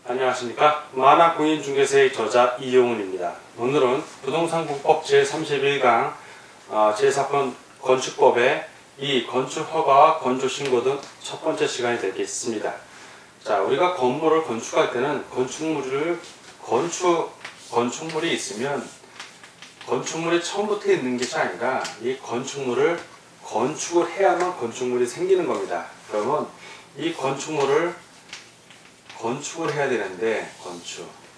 안녕하십니까. 만화공인중개사의 저자 이용훈입니다. 오늘은 부동산국법 제31강 제4건 건축법의 이 건축허가와 건축신고 등 첫 번째 시간이 되겠습니다. 자, 우리가 건물을 건축할 때는 건축물이 있으면 건축물이 처음부터 있는 것이 아니라 이 건축물을 건축을 해야만 건축물이 생기는 겁니다. 그러면 이 건축물을 건축을 해야 되는데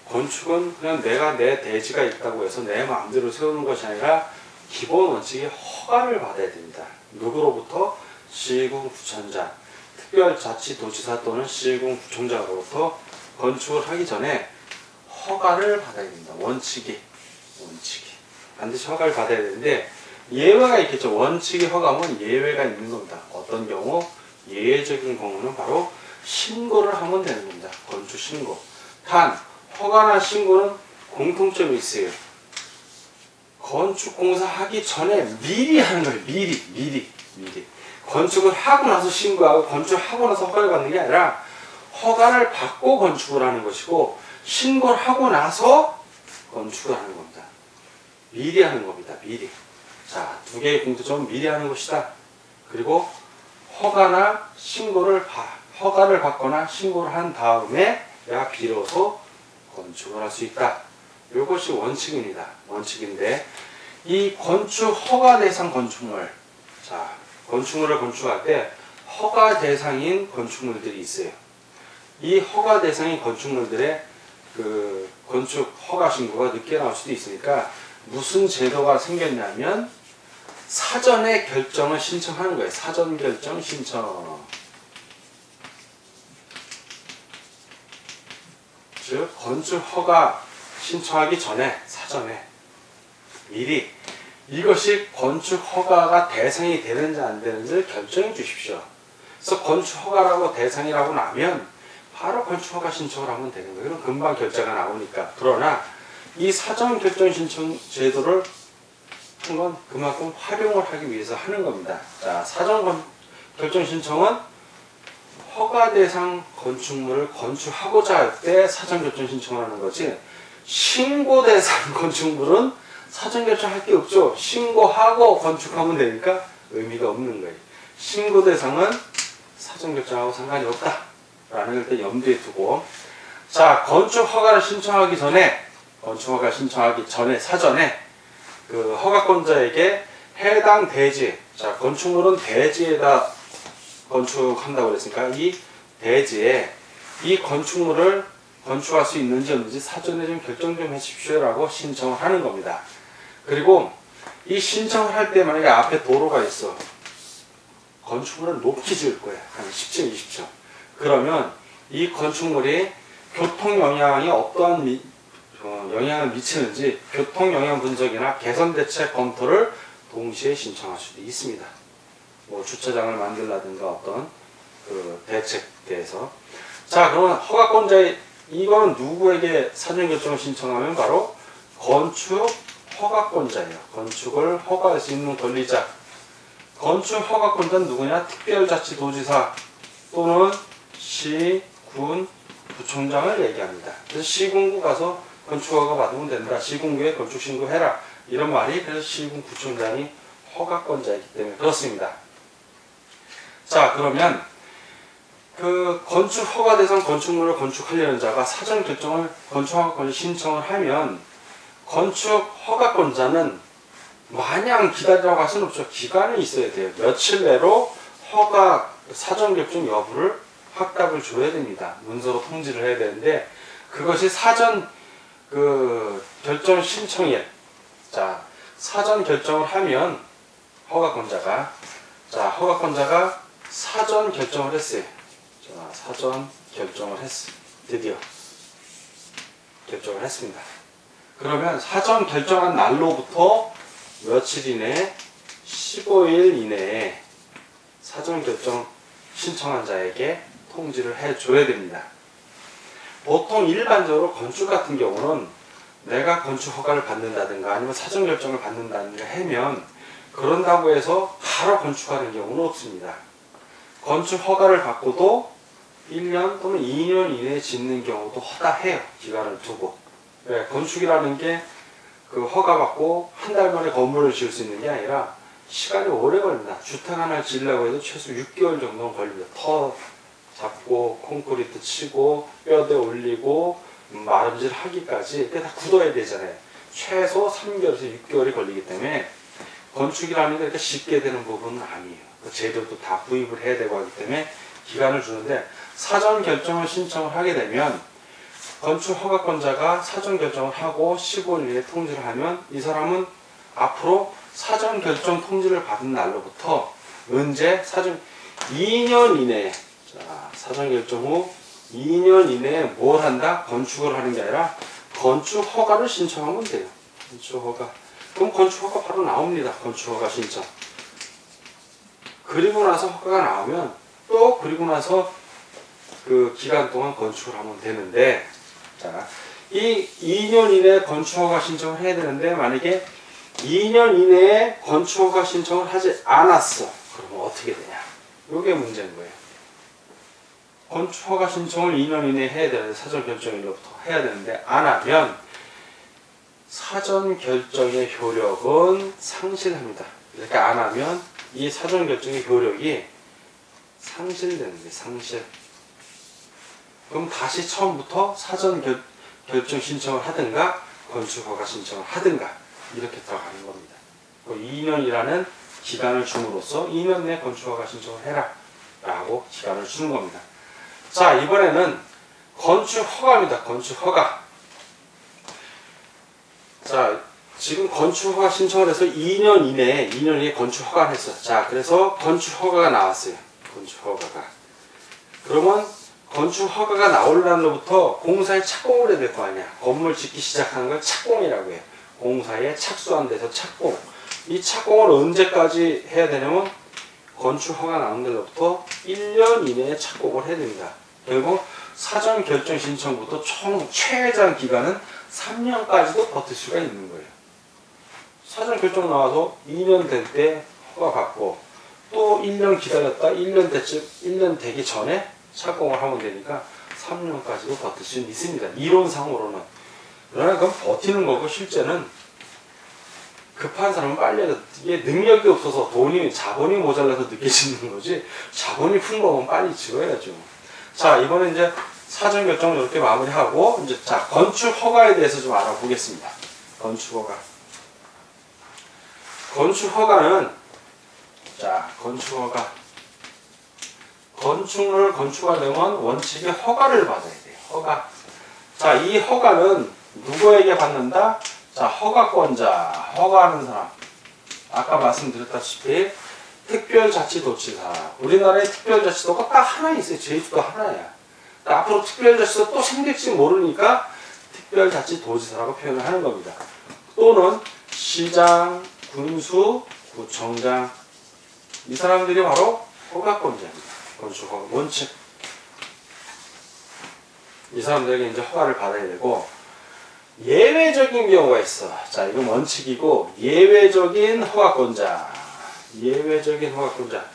건축은 그냥 내가 내 대지가 있다고 해서 내 마음대로 세우는 것이 아니라 기본 원칙이 허가를 받아야 됩니다. 누구로부터? 시군구청장, 특별자치도지사 또는 시군구청장으로부터 건축을 하기 전에 허가를 받아야 됩니다. 원칙이 반드시 허가를 받아야 되는데 예외가 있겠죠. 원칙이 허가면 예외가 있는 겁니다. 어떤 경우? 예외적인 경우는 바로 신고를 하면 되는 겁니다. 건축신고. 단 허가나 신고는 공통점이 있어요. 건축공사 하기 전에 미리 하는 거예요. 미리 건축을 하고 나서 신고하고 건축하고 나서 허가를 받는 게 아니라 허가를 받고 건축을 하는 것이고 신고를 하고 나서 건축을 하는 겁니다. 미리 하는 겁니다. 미리. 자, 두 개의 공통점은 미리 하는 것이다. 그리고 허가를 받거나 신고를 한 다음에 내가 비로소 건축을 할 수 있다. 이것이 원칙입니다. 원칙인데 이 건축 허가 대상 건축물, 자, 건축물을 건축할 때 허가 대상인 건축물들이 있어요. 이 허가 대상인 건축물들의 그 건축 허가 신고가 늦게 나올 수도 있으니까 무슨 제도가 생겼냐면 사전에 결정을 신청하는 거예요. 사전 결정 신청. 즉 건축 허가 신청하기 전에 사전에 미리 이것이 건축 허가가 대상이 되는지 안 되는지를 결정해 주십시오. 그래서 건축 허가라고 대상이라고 나면 바로 건축 허가 신청을 하면 되는 거예요. 그럼 금방 결제가 나오니까. 그러나 이 사전 결정 신청 제도를 한 건 그만큼 활용을 하기 위해서 하는 겁니다. 자, 사전 결정 신청은 허가 대상 건축물을 건축하고자 할 때 사전 결정 신청을 하는 거지, 신고 대상 건축물은 사전 결정할 게 없죠. 신고하고 건축하면 되니까 의미가 없는 거예요. 신고 대상은 사전 결정하고 상관이 없다 라는 걸 일단 염두에 두고, 자, 건축 허가를 신청하기 전에 사전에 그 허가권자에게 해당 대지, 자, 건축물은 대지에다 건축한다고 그랬으니까 이 대지에 이 건축물을 건축할 수 있는지 없는지 사전에 좀 결정 좀 해주십시오 라고 신청을 하는 겁니다. 그리고 이 신청을 할 때 만약에 앞에 도로가 있어, 건축물을 높이 지을 거야. 한 10층, 20층. 그러면 이 건축물이 교통 영향이 어떠한 영향을 미치는지 교통 영향 분석이나 개선 대책 검토를 동시에 신청할 수도 있습니다. 뭐 주차장을 만들라든가 어떤 그 대책에 대해서. 자, 그러면 허가권자의 이거는 누구에게 사전 결정을 신청하면 바로 건축 허가권자예요. 건축을 허가할 수 있는 권리자. 건축 허가권자는 누구냐? 특별자치도지사 또는 시, 군, 구청장을 얘기합니다. 그래서 시군구 가서 건축허가 받으면 된다. 시군구에 건축신고해라. 이런 말이, 그래서 시군 구청장이 허가권자이기 때문에 그렇습니다. 자, 그러면 그 건축 허가 대상 건축물을 건축하려는 자가 사전 결정을 건축허가권을 신청을 하면 건축 허가권자는 마냥 기다리라고 할 수는 없죠. 기간이 있어야 돼요. 며칠 내로 허가 사전 결정 여부를 확답을 줘야 됩니다. 문서로 통지를 해야 되는데 그것이 사전 그 결정 신청일. 자, 사전 결정을 하면 허가권자가 사전 결정을 했어요. 자, 사전 결정을 했어요. 드디어 결정을 했습니다. 그러면 사전 결정한 날로부터 며칠 이내, 15일 이내에 사전 결정 신청한 자에게 통지를 해줘야 됩니다. 보통 일반적으로 건축 같은 경우는 내가 건축 허가를 받는다든가 아니면 사전 결정을 받는다든가 하면 그런다고 해서 바로 건축하는 경우는 없습니다. 건축 허가를 받고도 1년 또는 2년 이내에 짓는 경우도 허다해요. 기간을 두고. 네, 건축이라는 게 그 허가 받고 한 달 만에 건물을 지을 수 있는 게 아니라 시간이 오래 걸린다. 주택 하나를 지으려고 해도 최소 6개월 정도는 걸립니다. 터 잡고 콘크리트 치고 뼈대 올리고 마름질 하기까지 그게 다 굳어야 되잖아요. 최소 3개월에서 6개월이 걸리기 때문에 건축이라는 게 이렇게 쉽게 되는 부분은 아니에요. 재료도 다 구입을 해야 되고 하기 때문에 기간을 주는데, 사전 결정을 신청을 하게 되면 건축 허가권자가 사전 결정을 하고 15일 내에 통지를 하면 이 사람은 앞으로 사전 결정 통지를 받은 날로부터 언제 2년 이내에, 자, 사전 결정 후 2년 이내에 뭘 한다? 건축을 하는 게 아니라 건축 허가를 신청하면 돼요. 건축 허가. 그럼 건축 허가 바로 나옵니다. 건축 허가 신청. 그리고 나서 허가가 나오면 또 그리고 나서 그 기간 동안 건축을 하면 되는데, 자, 이 2년 이내에 건축 허가 신청을 해야 되는데 만약에 2년 이내에 건축 허가 신청을 하지 않았어. 그러면 어떻게 되냐? 이게 문제인 거예요. 건축 허가 신청을 2년 이내에 해야 되는데, 사전 결정일로부터 해야 되는데 안 하면 사전 결정의 효력은 상실합니다. 이렇게 안 하면 이 사전 결정의 효력이 상실되는 거예요. 상실. 그럼 다시 처음부터 사전 결정 신청을 하든가 건축 허가 신청을 하든가 이렇게 들어가는 겁니다. 2년이라는 기간을 줌으로써 2년 내에 건축 허가 신청을 해라 라고 기간을 주는 겁니다. 자, 이번에는 건축 허가입니다. 건축 허가. 자, 지금 건축 허가 신청을 해서 2년 이내에 건축 허가를 했어. 자, 그래서 건축 허가가 나왔어요. 건축 허가가. 그러면 건축 허가가 나올 날로부터 공사에 착공을 해야 될 거 아니야. 건물 짓기 시작하는 걸 착공이라고 해요. 공사에 착수한 데서 착공. 이 착공을 언제까지 해야 되냐면 건축 허가 나온 날로부터 1년 이내에 착공을 해야 됩니다. 그리고 사전 결정 신청부터 총 최장 기간은 3년까지도 버틸 수가 있는 거예요. 사전 결정 나와서 2년 될 때 허가 받고 또 1년 기다렸다 1년 되기 전에 착공을 하면 되니까 3년까지도 버틸 수 있습니다. 이론상으로는. 그러나 그건 버티는 거고, 실제는 급한 사람은 빨리 해야 돼. 이게 능력이 없어서 자본이 모자라서 늦게 짓는 거지, 자본이 풍부하면 빨리 지어야죠. 자, 이번에 이제 사전 결정을 이렇게 마무리하고, 이제 자, 건축 허가에 대해서 좀 알아보겠습니다. 건축 허가. 건축 허가는, 자, 건축 허가. 건축물을 건축하려면 원칙에 허가를 받아야 돼요. 허가. 자, 이 허가는 누구에게 받는다? 자, 허가권자, 허가하는 사람. 아까 말씀드렸다시피 특별자치도지사. 우리나라의 특별자치도가 딱 하나 있어요. 제주도 하나야. 앞으로 특별자치도 또 생길지 모르니까 특별자치도지사라고 표현을 하는 겁니다. 또는 시장, 군수, 구청장. 이 사람들이 바로 허가권자입니다. 건축 허가 원칙. 이 사람들에게 이제 허가를 받아야 되고, 예외적인 경우가 있어. 자, 이건 원칙이고, 예외적인 허가권자. 예외적인 허가권자.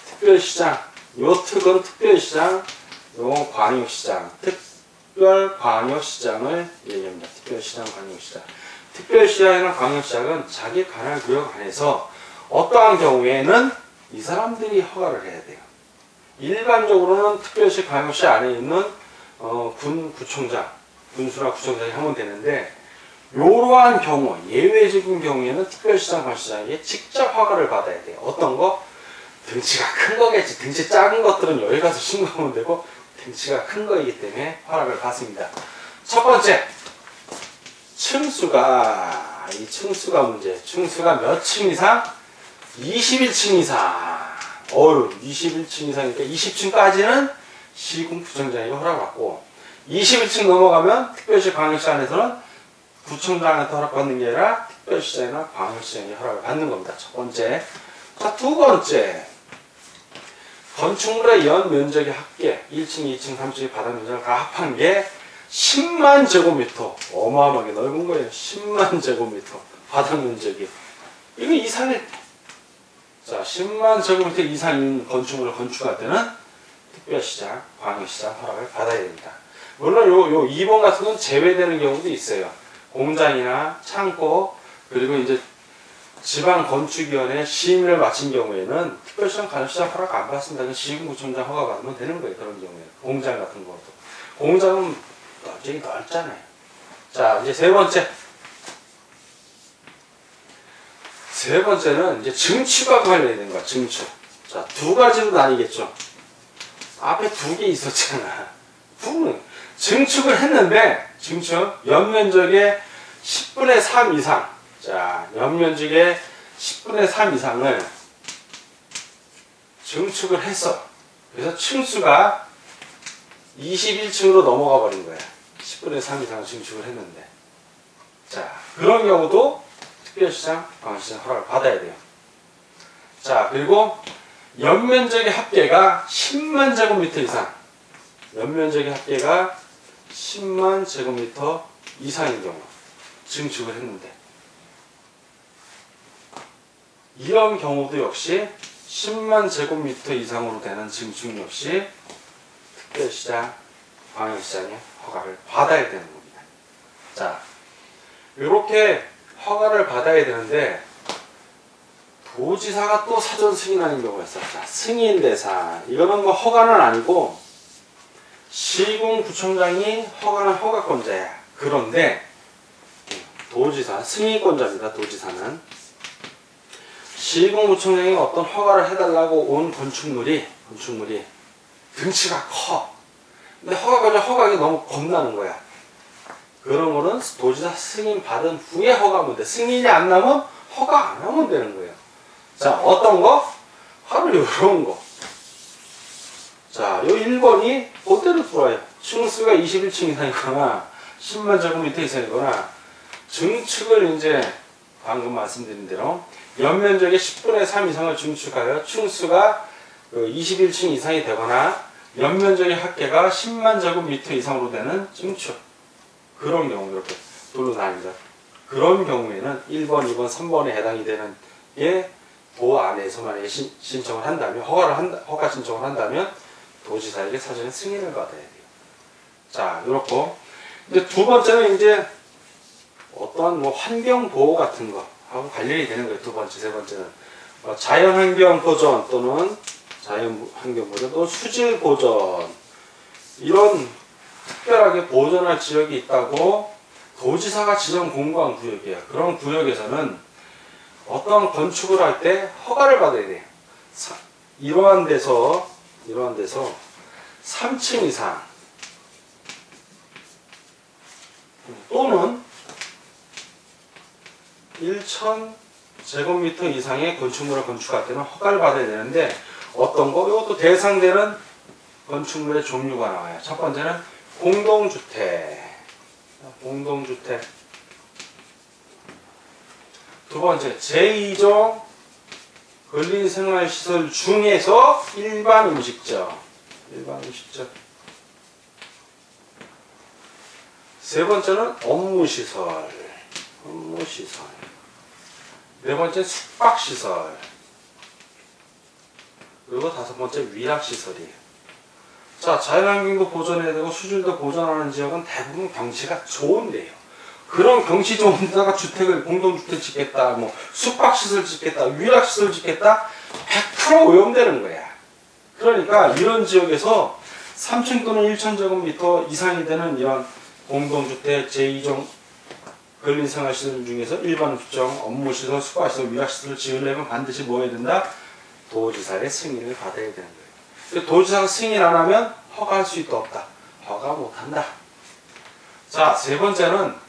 특별시장. 요 특은 특별시장, 요 광역시장. 특별광역시장을 얘기합니다. 특별시장, 광역시장. 특별시장이나 광역시장은 자기 관할구역 안에서 어떠한 경우에는 이 사람들이 허가를 해야 돼요. 일반적으로는 특별시, 광역시 안에 있는 구청장, 군수나 구청장이 하면 되는데, 이러한 경우, 예외적인 경우에는 특별시장, 광역시장에게 직접 허가를 받아야 돼요. 어떤 거? 등치가 큰 거겠지. 등치 작은 것들은 여기 가서 신고하면 되고, 등치가 큰 거이기 때문에 허락을 받습니다. 첫 번째, 층수가, 이 층수가 문제. 층수가 몇 층 이상? 21층 이상. 21층 이상이니까 20층까지는 시군구청장에게 허락받고, 21층 넘어가면 특별시, 광역시 안에서는 구청장한테 허락받는 게 아니라 특별시장이나 광역시장에 허락을 받는 겁니다. 첫 번째. 자, 두 번째. 건축물의 연 면적의 합계, 1층, 2층, 3층의 바닥 면적을 다 합한 게 10만 제곱미터. 어마어마하게 넓은 거예요. 10만 제곱미터. 바닥 면적이. 이거 이상해. 자, 10만 제곱미터 이상인 건축물을 건축할 때는 특별시장, 광역시장 허락을 받아야 됩니다. 물론 요 2번 같은 건 제외되는 경우도 있어요. 공장이나 창고, 그리고 이제 지방건축위원회 심의를 마친 경우에는 특별시장, 광역시장 허락 안 받습니다. 시군구청장 허가 받으면 되는 거예요. 그런 경우에. 공장 같은 것도. 공장은 굉장히 넓잖아요. 자, 이제 세 번째는 이제 증축과 관련된 거야, 증축. 자, 두 가지로 나뉘겠죠. 앞에 두 개 있었잖아. 증축을 했는데, 연면적의 10분의 3 이상. 자, 연면적의 10분의 3 이상을 증축을 했어. 그래서 층수가 21층으로 넘어가 버린 거야. 10분의 3 이상을 증축을 했는데. 자, 그런 경우도 특별시장, 광역시장 허락을 받아야 돼요. 자, 그리고 연면적의 합계가 10만 제곱미터 이상. 연면적의 합계가 10만 제곱미터 이상인 경우 증축을 했는데, 이런 경우도 역시 10만 제곱미터 이상으로 되는 증축 역시 특별시장, 광역시장의 허가를 받아야 되는 겁니다. 자, 이렇게 허가를 받아야 되는데 도지사가 또 사전 승인하는 경우가 있어요. 자, 승인 대상. 이거는 뭐 허가는 아니고 시군구청장이 허가는 허가권자야. 그런데 도지사, 승인권자입니다. 도지사는 시군구청장이 어떤 허가를 해달라고 온 건축물이 등치가 커. 근데 허가가 너무 겁나는 거야. 그러면은 도지사 승인 받은 후에 허가하면 돼. 승인이 안 나면 허가 안 하면 되는 거예요. 자, 어떤 거? 바로 이런 거. 자, 요 1번이 그대로 들어와요. 층수가 21층 이상이거나 10만 제곱미터 이상이거나 증축을 이제 방금 말씀드린 대로 연면적의 10분의 3 이상을 증축하여 층수가 21층 이상이 되거나 연면적의 합계가 10만 제곱미터 이상으로 되는 증축. 그런 경우 이렇게 둘로 나뉩니다. 그런 경우에는 1번, 2번, 3번에 해당이 되는 게 도 안에서만 신청을 한다면, 허가 신청을 한다면 도지사에게 사전에 승인을 받아야 돼요. 자, 이렇고 이제 두 번째는 이제 어떠한 뭐 환경 보호 같은 거 하고 관련이 되는 거예요. 두 번째, 세 번째는 자연환경 보전 또는 수질 보전, 이런 특별하게 보존할 지역이 있다고 도지사가 지정 공고한 구역이에요. 그런 구역에서는 어떤 건축을 할 때 허가를 받아야 돼요. 이러한 데서 3층 이상 또는 1,000제곱미터 이상의 건축물을 건축할 때는 허가를 받아야 되는데, 어떤 거? 이것도 대상되는 건축물의 종류가 나와요. 첫 번째는 공동주택. 두 번째, 제2종 근린생활시설 중에서 일반 음식점. 세 번째는 업무시설. 네 번째 숙박시설. 그리고 다섯 번째 위락시설이에요. 자, 자연환경도 보존해야 되고 수질도 보존하는 지역은 대부분 경치가 좋은데요. 그런 경치 좋은 데다가 공동주택 짓겠다, 뭐 숙박시설 짓겠다, 위락시설 짓겠다, 100% 오염되는 거야. 그러니까 이런 지역에서 3층 또는 1,000제곱미터 이상이 되는 이런 공동주택 제2종 근린생활시설 중에서 일반 음식점, 업무시설, 숙박시설, 위락시설을 지으려면 반드시 뭐 해야 된다? 도지사의 승인을 받아야 되는 거예요. 도지사가 승인 안 하면 허가할 수 있다 없다? 허가 못한다. 자, 세 번째는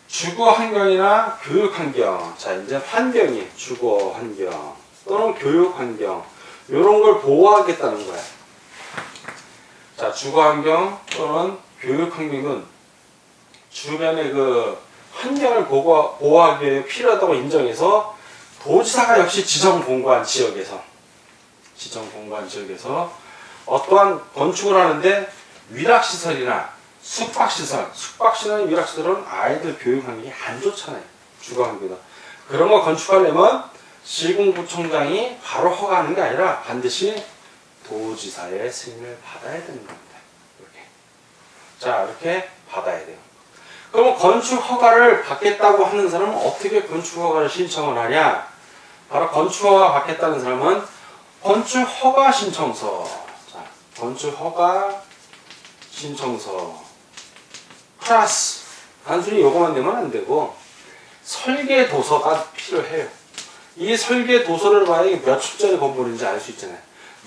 주거 환경이나 교육 환경. 자, 이제 환경이 주거 환경 또는 교육 환경, 이런 걸 보호하겠다는 거야. 자, 주거 환경 또는 교육 환경은 주변의 그 환경을 보호하기 위해 필요하다고 인정해서 도지사가 역시 지정 공고한 지역에서 어떠한 건축을 하는데 위락시설이나 숙박시설, 위락시설은 아이들 교육 환경이 안 좋잖아요. 주거 환경이다. 그런 거 건축하려면 시군구청장이 바로 허가하는 게 아니라 반드시 도지사의 승인을 받아야 되는 겁니다. 이렇게. 자, 이렇게 받아야 돼요. 그럼 건축 허가를 받겠다고 하는 사람은 어떻게 건축 허가를 신청을 하냐? 바로 건축 허가 받겠다는 사람은 건축 허가 신청서. 자, 건축 허가 신청서. 플러스 단순히 요거만 내면 안 되고 설계 도서가 필요해요. 이 설계 도서를 봐야 이게 몇 층짜리 건물인지 알 수 있잖아요.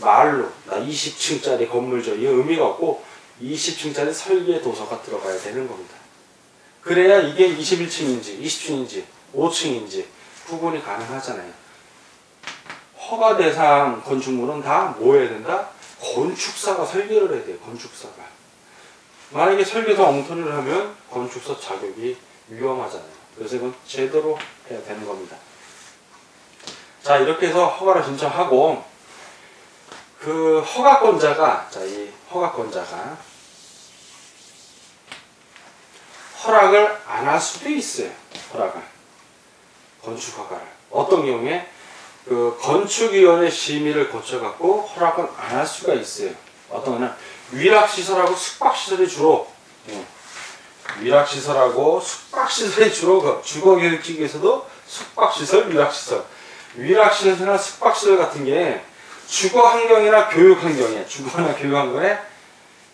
말로 나 20층짜리 건물죠. 이 의미가 없고 20층짜리 설계 도서가 들어가야 되는 겁니다. 그래야 이게 21층인지 20층인지 5층인지 구분이 가능하잖아요. 허가 대상 건축물은 다 뭐 해야 된다? 건축사가 설계를 해야 돼요. 건축사가. 만약에 설계서 엉터리를 하면 건축사 자격이 위험하잖아요. 그래서 이건 제대로 해야 되는 겁니다. 자, 이렇게 해서 허가를 신청하고 그 허가권자가, 자, 이 허가권자가 허락을 안 할 수도 있어요. 허락을. 건축 허가를. 어떤 경우에 그 건축위원회 심의를 거쳐갖고 허락은 안 할 수가 있어요. 어떤 거냐? 위락시설하고 숙박시설이 주로, 위락시설하고 숙박시설이 주로 그 주거교육직에서도 숙박시설, 위락시설. 위락시설이나 숙박시설 같은 게 주거환경이나 교육환경에, 주거나 교육환경에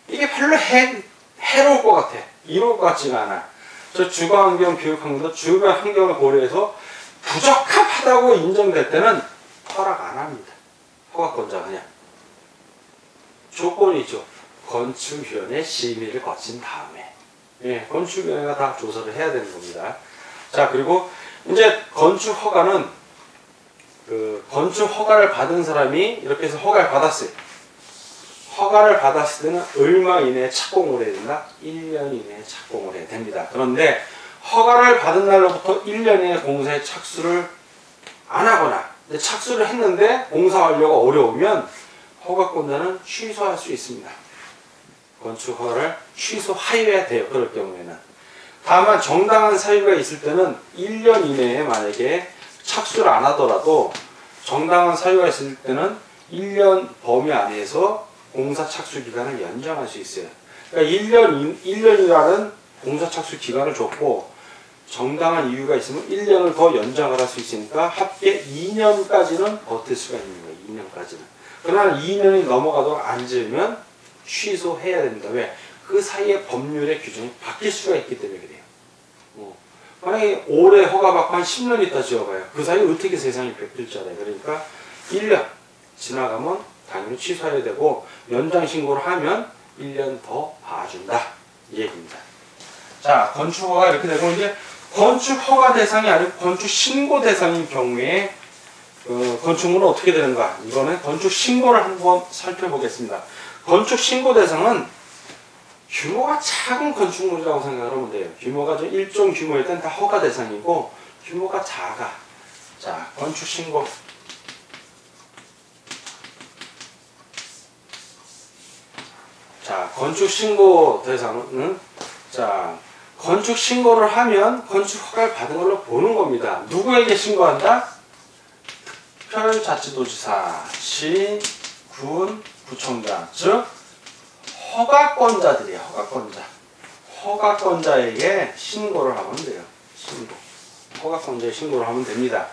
이게 별로 해로울 것 같아. 이로울 것 같지가 않아. 저 주거환경, 교육환경도 주변 환경을 고려해서 부적합하다고 인정될 때는 허락 안 합니다. 허가권자가 그냥. 조건이죠. 건축위원회 심의를 거친 다음에. 예, 건축위원회가 다 조사를 해야 되는 겁니다. 자, 그리고 이제 건축허가는 그 건축허가를 받은 사람이 이렇게 해서 허가를 받았어요. 허가를 받았을 때는 얼마 이내에 착공을 해야 된다? 1년 이내에 착공을 해야 됩니다. 그런데 허가를 받은 날로부터 1년의 공사에 착수를 안 하거나 착수를 했는데 공사 완료가 어려우면 허가권자는 취소할 수 있습니다. 건축 허가를 취소하여야 돼요. 그럴 경우에는. 다만 정당한 사유가 있을 때는 1년 이내에 만약에 착수를 안 하더라도 정당한 사유가 있을 때는 1년 범위 안에서 공사 착수 기간을 연장할 수 있어요. 그러니까 1년이라는 공사 착수 기간을 줬고 정당한 이유가 있으면 1년을 더 연장을 할 수 있으니까 합계 2년까지는 버틸 수가 있는 거예요. 2년까지는. 그러나 2년이 넘어가도록 안 지으면 취소해야 됩니다. 왜? 그 사이에 법률의 규정이 바뀔 수가 있기 때문에 그래요. 만약에 올해 허가받고 한 10년 있다 지어봐요. 그 사이에 어떻게 세상이 바뀔지 알아요. 그러니까 1년 지나가면 당연히 취소해야 되고 연장 신고를 하면 1년 더 봐준다. 이 얘기입니다. 자, 건축허가 이렇게 되고 이제 건축허가 대상이 아니고 건축신고 대상인 경우에 건축물은 어떻게 되는가? 이거는 건축신고를 한번 살펴보겠습니다. 건축신고 대상은 규모가 작은 건축물이라고 생각하면 돼요. 규모가 좀 일정 규모일 땐 다 허가 대상이고 규모가 작아. 자, 건축신고. 자, 건축신고 대상은 자, 건축신고를 하면 건축허가를 받은 걸로 보는 겁니다. 누구에게 신고한다? 특별자치도지사, 시, 군, 구청장, 즉 허가권자들이에요. 허가권자. 허가권자에게 신고를 하면 돼요. 신고. 허가권자에 신고를 하면 됩니다.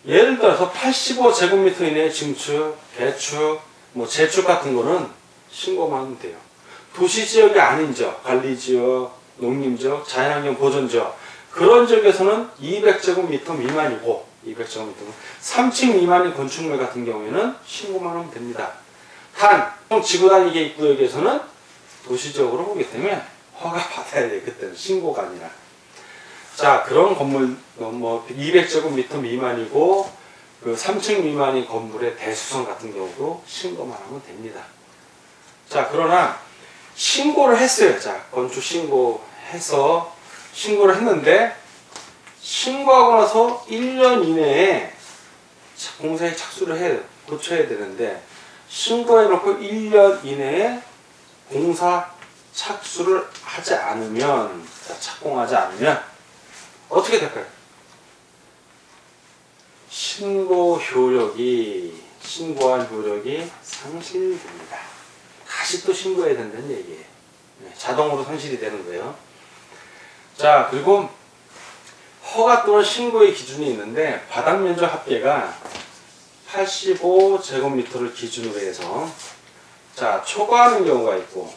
예를 들어서 85제곱미터 이내의 증축, 개축, 재축 같은 거는 신고만 하면 돼요. 도시지역이 아닌 지역, 관리지역, 농림지역, 자연환경 보존지역 그런 지역에서는 200제곱미터 미만이고 200제곱미터 3층 미만인 건축물 같은 경우에는 신고만 하면 됩니다. 단, 지구단위계 입구역에서는 도시적으로 보기 때문에 허가 받아야 돼요. 그때는 신고가 아니라. 자, 그런 건물 200제곱미터 미만이고 그 3층 미만인 건물의 대수성 같은 경우도 신고만 하면 됩니다. 자, 그러나 신고를 했어요. 자, 건축 신고해서 신고를 했는데 신고하고 나서 1년 이내에 공사에 착수를 고쳐야 되는데 신고해놓고 1년 이내에 공사 착수를 하지 않으면, 착공하지 않으면 어떻게 될까요? 신고한 효력이 상실됩니다. 다시 또 신고해야 된다는 얘기예요. 자동으로 상실이 되는 거예요. 자, 그리고 허가 또는 신고의 기준이 있는데 바닥 면적 합계가 85제곱미터를 기준으로 해서 자, 초과하는 경우가 있고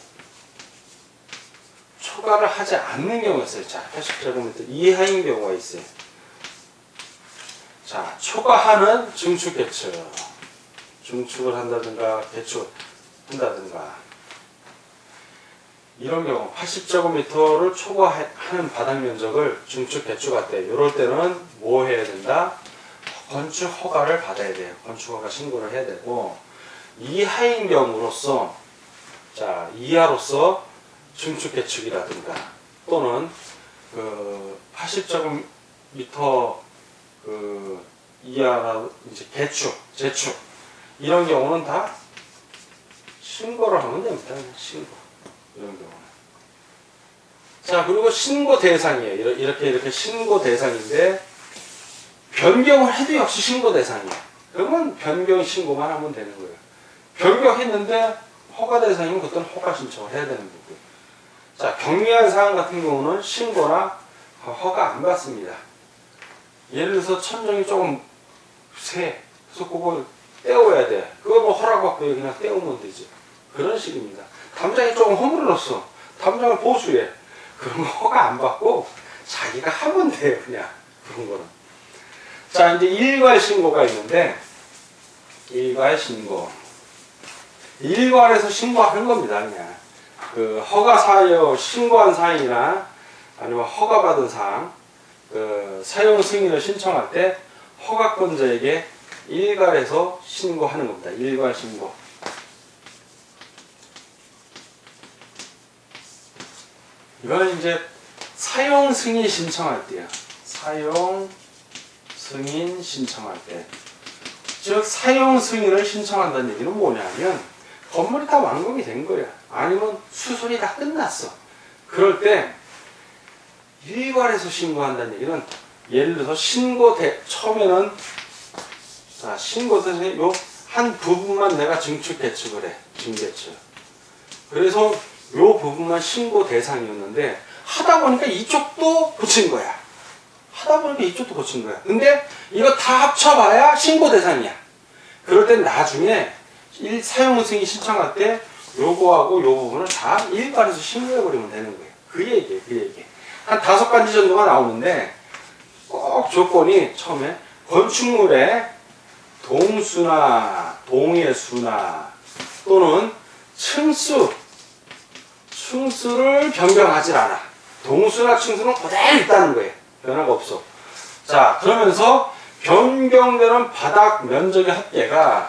초과를 하지 않는 경우가 있어요. 자, 80제곱미터 이하인 경우가 있어요. 자, 초과하는 증축 개축. 증축을 한다든가 개축한다든가 이런 경우 80제곱미터를 초과하는 바닥 면적을 증축 개축할 때 이럴 때는 뭐 해야 된다? 건축 허가를 받아야 돼요. 건축 허가 신고를 해야 되고 이하인 경우로서 자, 이하로서 증축 개축이라든가 또는 그 80제곱미터 그 이하라 이제 재축 이런 경우는 다 신고를 하면 됩니다. 신고 이런 경우는. 자, 그리고 신고 대상이에요. 이렇게 신고 대상인데 변경을 해도 역시 신고 대상이에요. 그러면 변경 신고만 하면 되는 거예요. 변경했는데 허가 대상이면 그때는 허가 신청을 해야 되는 거고요. 자, 경미한 사항 같은 경우는 신고나 허가 안 받습니다. 예를 들어서 천정이 조금 세. 그래서 그거 떼어야 돼. 그거 뭐 허락받고 그냥 떼우면 되지. 그런 식입니다. 담장이 조금 허물어졌어. 담장을 보수해. 그런 거 허가 안 받고 자기가 하면 돼요. 그냥 그런 거는. 자, 이제 일괄 신고가 있는데 일괄 신고. 일괄해서 신고하는 겁니다. 그냥 그 허가 사유 신고한 사항이나 아니면 허가받은 사항 그 사용 승인을 신청할 때 허가권자에게 일괄해서 신고하는 겁니다. 일괄 신고. 이거는 이제 사용 승인 신청할 때요. 사용 승인 신청할 때. 즉 사용 승인을 신청한다는 얘기는 뭐냐면 건물이 다 완공이 된 거야. 아니면 수선이 다 끝났어. 그럴 때 일괄해서 신고한다는 얘기는 예를 들어서 처음에는 자, 신고 대신에 요 한 부분만 내가 증축 개축을 해. 증개축. 그래서 요 부분만 신고 대상이었는데 하다 보니까 이쪽도 고친 거야. 근데 이거 다 합쳐봐야 신고 대상이야. 그럴 땐 나중에 사용 승인 신청할 때 요거하고 요 부분을 다 일괄해서 신고해버리면 되는 거예요. 그 얘기. 한 5가지 정도가 나오는데 꼭 조건이 처음에 건축물의 동수나 동의 수나 또는 층수를 변경하지 않아. 동수나 층수는 그대로 있다는 거예요. 변화가 없어. 자, 그러면서 변경되는 바닥 면적의 합계가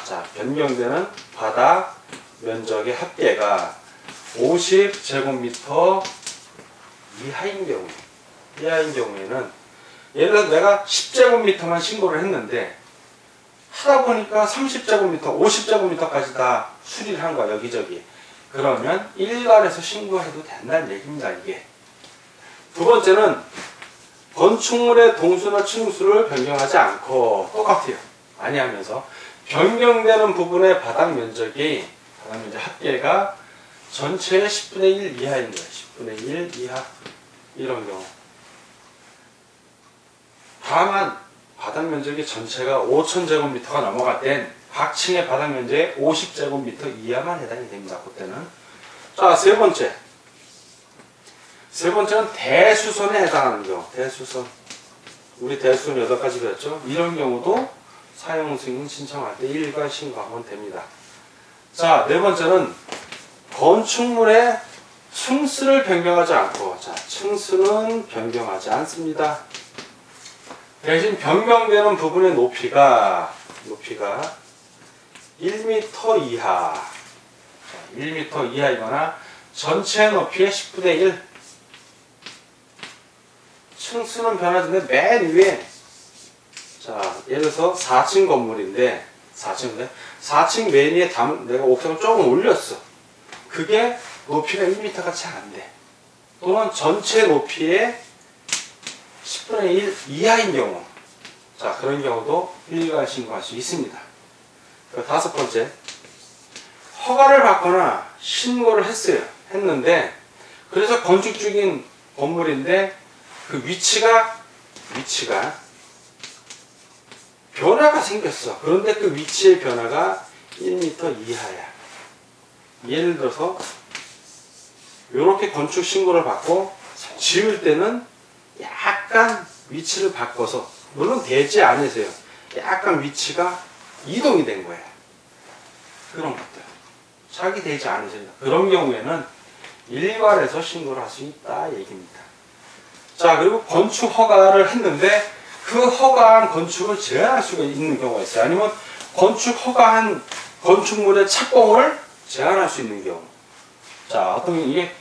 50제곱미터 이하인 경우에는 예를 들어서 내가 10제곱미터만 신고를 했는데 하다 보니까 30제곱미터, 50제곱미터까지 다 수리를 한 거야, 여기저기. 그러면 일괄해서 신고해도 된다는 얘기입니다, 이게. 두 번째는 건축물의 동수나 층수를 변경하지 않고 똑같아요. 아니하면서 변경되는 부분의 바닥 면적 합계가 전체의 10분의 1 이하인 거예요. 10분의 1 이하. 이런 경우. 다만 바닥 면적이 전체가 5000제곱미터가 넘어갈 땐 각 층의 바닥 면적의 50제곱미터 이하만 해당이 됩니다. 그때는. 자, 세 번째는 대수선에 해당하는 경우. 대수선. 우리 대수선 8가지 배웠죠? 이런 경우도 사용 승인 신청할 때 일괄 신고하면 됩니다. 자, 네 번째는 건축물의 층수를 변경하지 않고, 자, 층수는 변경하지 않습니다. 대신 변경되는 부분의 높이가 1m 이하, 자, 1m 이하이거나 전체 높이의 10분의 1. 층수는 변하는데 맨 위에, 자, 예를 들어서 4층 건물인데 4층 맨 위에 내가 옥상을 조금 올렸어. 그게 높이가 1m가 채 안 돼. 또는 전체 높이의 10분의 1 이하인 경우. 자, 그런 경우도 일괄 신고할 수 있습니다. 그 다섯 번째, 허가를 받거나 신고를 했는데, 그래서 건축 중인 건물인데 그 위치가 변화가 생겼어. 그런데 그 위치의 변화가 1m 이하야. 예를 들어서 이렇게 건축 신고를 받고 지을 때는 약간 위치를 바꿔서, 물론 대지 안에서요, 약간 위치가 이동이 된 거야. 그런 것들, 자기 대지 안에서요. 그런 경우에는 일괄해서 신고를 할 수 있다 얘기입니다. 자, 그리고 건축 허가를 했는데 그 허가한 건축을 제한할 수가 있는 경우가 있어요. 아니면 건축 허가한 건축물의 착공을 제한할 수 있는 경우. 자, 어떤 이게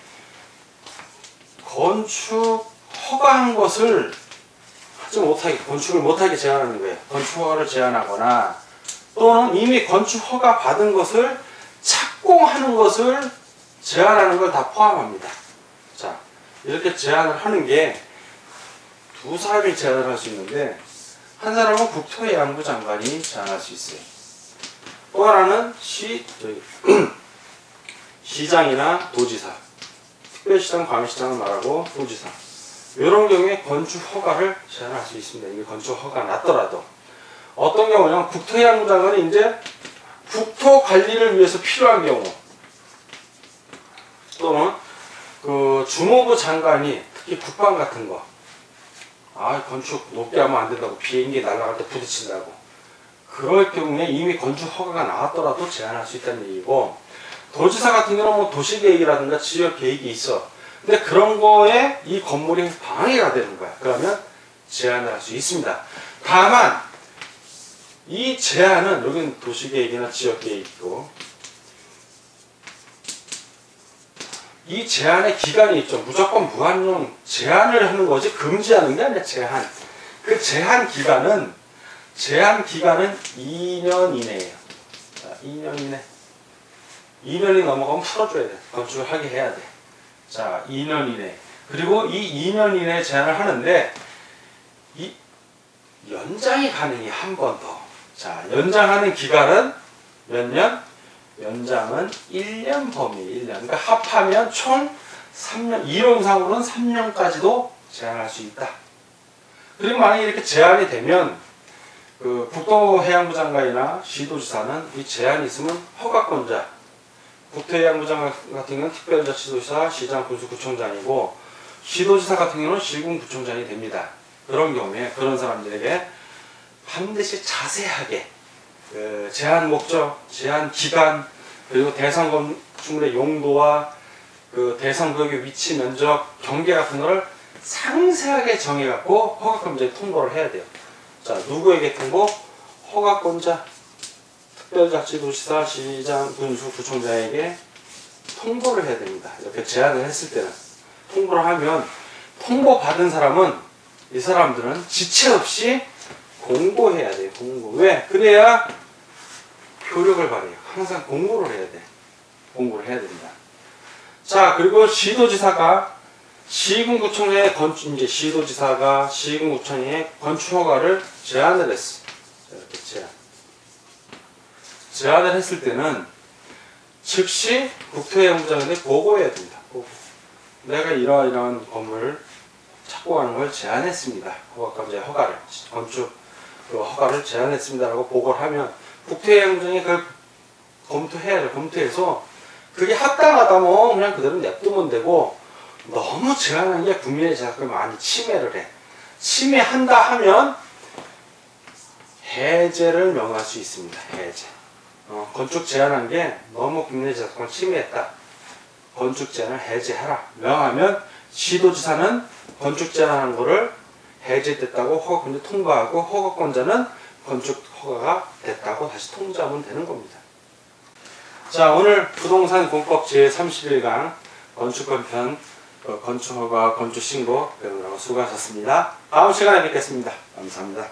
건축 허가한 것을 하지 못하게, 건축을 못하게 제한하는 거예요. 건축 허가를 제한하거나, 또는 이미 건축 허가 받은 것을 착공하는 것을 제한하는 걸 다 포함합니다. 자, 이렇게 제한을 하는 게 두 사람이 제한을 할 수 있는데, 한 사람은 국토해양부 장관이 제한할 수 있어요. 또 하나는 시장이나 도지사, 특별시장, 광역시장을 말하고 도지사, 이런 경우에 건축 허가를 제한할 수 있습니다. 이게 건축 허가가 났더라도. 어떤 경우냐면 국토해양부 장관이 이제 국토 관리를 위해서 필요한 경우, 또는 그 주무부 장관이 특히 국방 같은 거, 건축 높게 하면 안 된다고, 비행기 날아갈 때 부딪힌다고, 그럴 경우에 이미 건축 허가가 나왔더라도 제한할 수 있다는 얘기고, 도지사 같은 경우는 뭐 도시계획이라든가 지역계획이 있어. 근데 그런 거에 이 건물이 방해가 되는 거야. 그러면 제한을 할 수 있습니다. 다만 이 제한은, 여기는 도시계획이나 지역계획이고, 이 제한의 기간이 있죠. 무조건 무한정 제한을 하는 거지 금지하는 게 아니라 제한. 그 제한 기간은 2년 이내예요. 자, 2년 이내. 2년이 넘어가면 풀어줘야 돼. 건축을 하게 해야 돼. 자, 2년 이내. 그리고 이 2년 이내에 제한을 하는데, 이 연장이 가능해. 한 번 더. 자, 연장하는 기간은 몇 년? 연장은 1년 범위, 1년. 그러니까 합하면 총 3년, 이론상으로는 3년까지도 제한할 수 있다. 그리고 만약에 이렇게 제한이 되면, 그 국토해양부 장관이나 시도지사는 이 제한이 있으면 허가권자, 국토해양부 장관 같은 경우는 특별자치도지사, 시장, 군수구청장이고, 시도지사 같은 경우는 시군구청장이 됩니다. 그런 경우에 그런 사람들에게 반드시 자세하게 그 제한 목적, 제한 기간, 그리고 대상 건축물의 용도와 그 대상 구역의 위치, 면적, 경계 같은 거를 상세하게 정해갖고 허가권자에 통보를 해야 돼요. 자, 누구에게 통보? 허가권자, 특별자치도지사, 시장, 군수, 구청장에게 통보를 해야 됩니다. 이렇게 제안을 했을 때는 통보를 하면, 통보받은 사람은, 이 사람들은 지체 없이 공고해야 돼요. 공고. 왜? 그래야 효력을 발휘해요. 항상 공고를 해야 돼. 공고를 해야 됩니다. 자, 그리고 시도지사가 시군구청의 이제 시도지사가 시군구청의 건축허가를 제한을 했어. 이렇게 제한을 했을 때는 즉시 국토해양부장한테 보고해야 됩니다. 보고. 내가 이러한 건물을 착공하는 걸 제한했습니다. 허가권자의 허가를, 건축 그 허가를 제한했습니다라고 보고를 하면 국토해양부장이 그걸 검토해야죠. 검토해서 그게 합당하다면 그냥 그대로 냅두면 되고, 너무 제한한 게 국민의 재산권을 많이 침해를 해. 침해한다 하면 해제를 명할 수 있습니다. 해제. 건축 제한한 게 너무 국민의 재산권을 침해했다. 건축 제한을 해제하라. 명하면 시도지사는 건축 제한한 거를 해제됐다고 허가권자 통보하고, 허가권자는 건축 허가가 됐다고 다시 통지하면 되는 겁니다. 자, 오늘 부동산 공법 제31강 건축권 편 건축허가, 건축신고 배우느라고 수고하셨습니다. 다음 시간에 뵙겠습니다. 감사합니다.